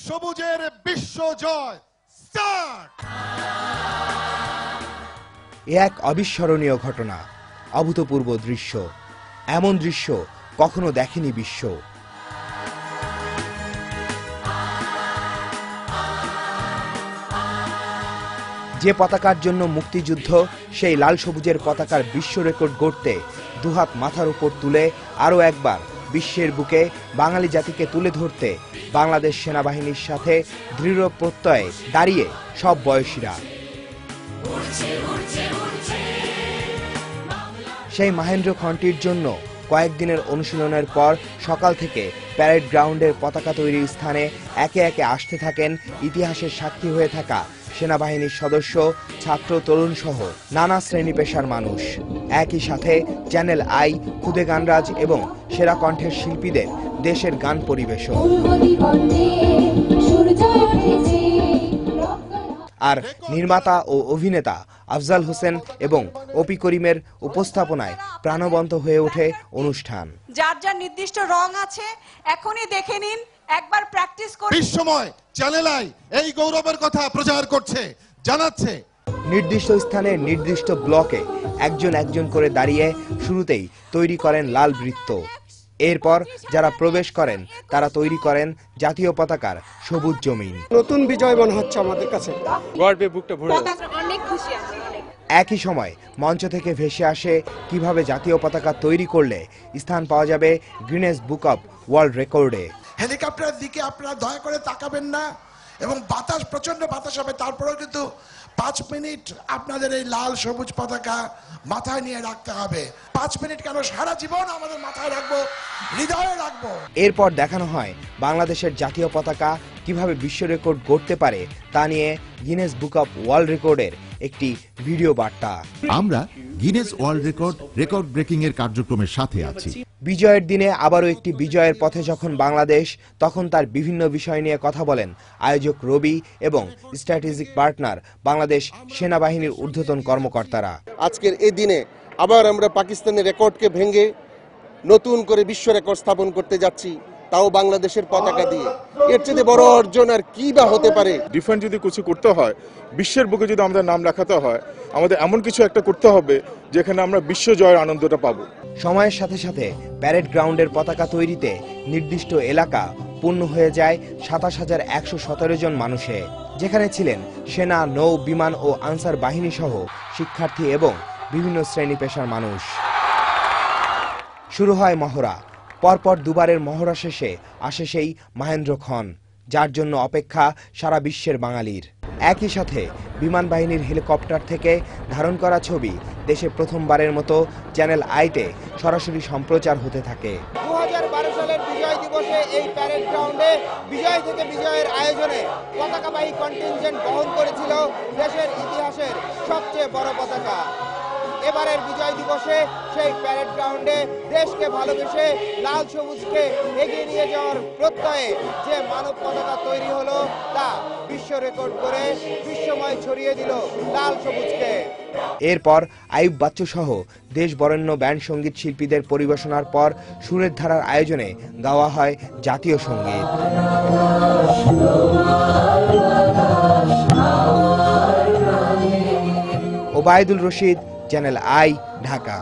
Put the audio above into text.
সবুজের বিশ্ব জয় স্টার্ট। এক অবিস্মরণীয় ঘটনা, অভূতপূর্ব দৃশ্য। এমন দৃশ্য কখনো দেখেনি বিশ্ব। যে পতাকার জন্য মুক্তিযুদ্ধ, সেই লাল সবুজের পতাকার বিশ্ব রেকর্ড গড়তে দুহাত মাথার উপর তুলে আরও একবার বিশ্বের বুকে বাঙালি জাতিকে তুলে ধরতে বাংলাদেশ সেনাবাহিনীর সাথে দৃঢ় প্রত্যয়ে দাঁড়িয়ে সব বয়সীরা। সেই মাহেন্দ্র খন্টির জন্য কয়েকদিনের অনুশীলনের পর সকাল থেকে প্যারেড গ্রাউন্ডের পতাকা তৈরির স্থানে একে একে আসতে থাকেন ইতিহাসের সাক্ষী হয়ে থাকা সেনাবাহিনীর সদস্য, ছাত্র, তরুণ সহ নানা শ্রেণী পেশার মানুষ। একই সাথে চ্যানেল আই, খুদে গানরাজ এবং সেরা কণ্ঠের শিল্পীদের দেশের গান পরিবেশন। আর নির্মাতা ও অভিনেতা আফজাল হোসেন এবং অপি করিমের উপস্থাপনায় প্রাণবন্ত হয়ে ওঠে অনুষ্ঠান। যার যার নির্দিষ্ট রং আছে, এখনই দেখে নিন, একবার প্র্যাকটিস করুন। বিশ্বময় চ্যানেল আই এই গৌরবের কথা প্রচার করছে, জানাচ্ছে। নির্দিষ্ট স্থানে নির্দিষ্ট ব্লকে একজন একজন করে দাঁড়িয়ে শুরুতেই তৈরি করেন লাল বৃত্ত। এরপর যারা প্রবেশ করেন তারা তৈরি করেন জাতীয় পতাকার সবুজ জমিন। নতুন বিজয় মনে হচ্ছে আমাদের কাছে, গর্বে বুকটা ভরে যাচ্ছে। অনেক খুশি আছি। একই সময় মঞ্চ থেকে ভেসে আসে কিভাবে জাতীয় পতাকা তৈরি করলে স্থান পাওয়া যাবে গিনেস বুক অব ওয়ার্ল্ড রেকর্ডে। হেলিকপ্টারের দিকে আপনারা দয়া করে তাকাবেন না, এবং বাতাস, প্রচন্ড বাতাস হবে, তারপরেও কিন্তু 5 মিনিট আপনাদের এই লাল সবুজ পতাকা মাথায় নিয়ে রাখতে হবে। 5 মিনিট কেন, সারা জীবন আমাদের মাথায় রাখবো, হৃদয়ে রাখবো। এরপর দেখানো হয় বাংলাদেশের জাতীয় পতাকা কিভাবে বিশ্ব রেকর্ড গড়তে পারে তা নিয়ে গিনেস বুক অব ওয়ার্ল্ড রেকর্ডের একটি ভিডিও বার্তা। আমরা গিনেস ওয়ার্ল্ড রেকর্ড ব্রেকিং এর কার্যক্রমের সাথে আছি। বিজয়ের দিনে আবারও একটি বিজয়ের পথে যখন বাংলাদেশ, তখন তার বিভিন্ন বিষয় নিয়ে কথা বলেন আয়োজক রবি এবং স্ট্র্যাটেজিক পার্টনার বাংলাদেশ সেনাবাহিনীর ঊর্ধ্বতন কর্মকর্তারা। আজকের এই দিনে আবার আমরা পাকিস্তানের রেকর্ডকে ভেঙে নতুন করে বিশ্ব রেকর্ড স্থাপন করতে যাচ্ছি, তাও বাংলাদেশের পতাকা দিয়ে। এর চেয়ে বড় অর্জন আর কি বা হতে পারে? ডিফেন্স যদি কিছু করতে হয়, বিশ্বের বুকে যদি আমাদের নাম লেখাতে হয়, আমাদের এমন কিছু একটা করতে হবে যেখানে আমরা বিশ্ব জয়ের আনন্দটা পাবো। সময়ের সাথে সাথে প্যারেড গ্রাউন্ডের পতাকা তৈরিতে নির্দিষ্ট এলাকা পূর্ণ হয়ে যায় ২৭,১১৭ জন মানুষে, যেখানে ছিলেন সেনা, নৌ, বিমান ও আনসার বাহিনী সহ শিক্ষার্থী এবং বিভিন্ন শ্রেণী পেশার মানুষ। শুরু হয় মহড়া। পরপর দুবারের মহড়া শেষে আসে সেই মাহেন্দ্রক্ষণ, যার জন্য অপেক্ষা সারা বিশ্বের বাঙালির। একই সাথে বিমান বাহিনীর হেলিকপ্টার থেকে ধারণ করা ছবি দেশে প্রথমবারের মতো চ্যানেল আইতে সরাসরি সম্প্রচার হতে থাকে। 2012 সালের বিজয় দিবসে এই প্যারেড গ্রাউন্ডে বিজয় থেকে বিজয়ের আয়োজনে পতাকাবাহী কন্টিনজেন্ট বহন করেছিল দেশের ইতিহাসের সবচেয়ে বড় পতাকা। এবারের বিজয় দিবসে সেই প্যারেড গ্রাউন্ডে দেশকে ভালোবেসে লাল সবুজকে এগিয়ে নিয়ে যাওয়ার প্রত্যয়ে যে মানব পতাকা তৈরি হলো, তা বিশ্ব রেকর্ড করে বিশ্বময় ছড়িয়ে দিল লাল সবুজকে। এরপর আইয়ুব বাচ্চু সহ দেশ বরেণ্য ব্যান্ড সঙ্গীত শিল্পীদের পরিবেশনার পর সুরের ধারার আয়োজনে গাওয়া হয় জাতীয় সঙ্গীত। Obaidul Rashid, channel I, Dhaka.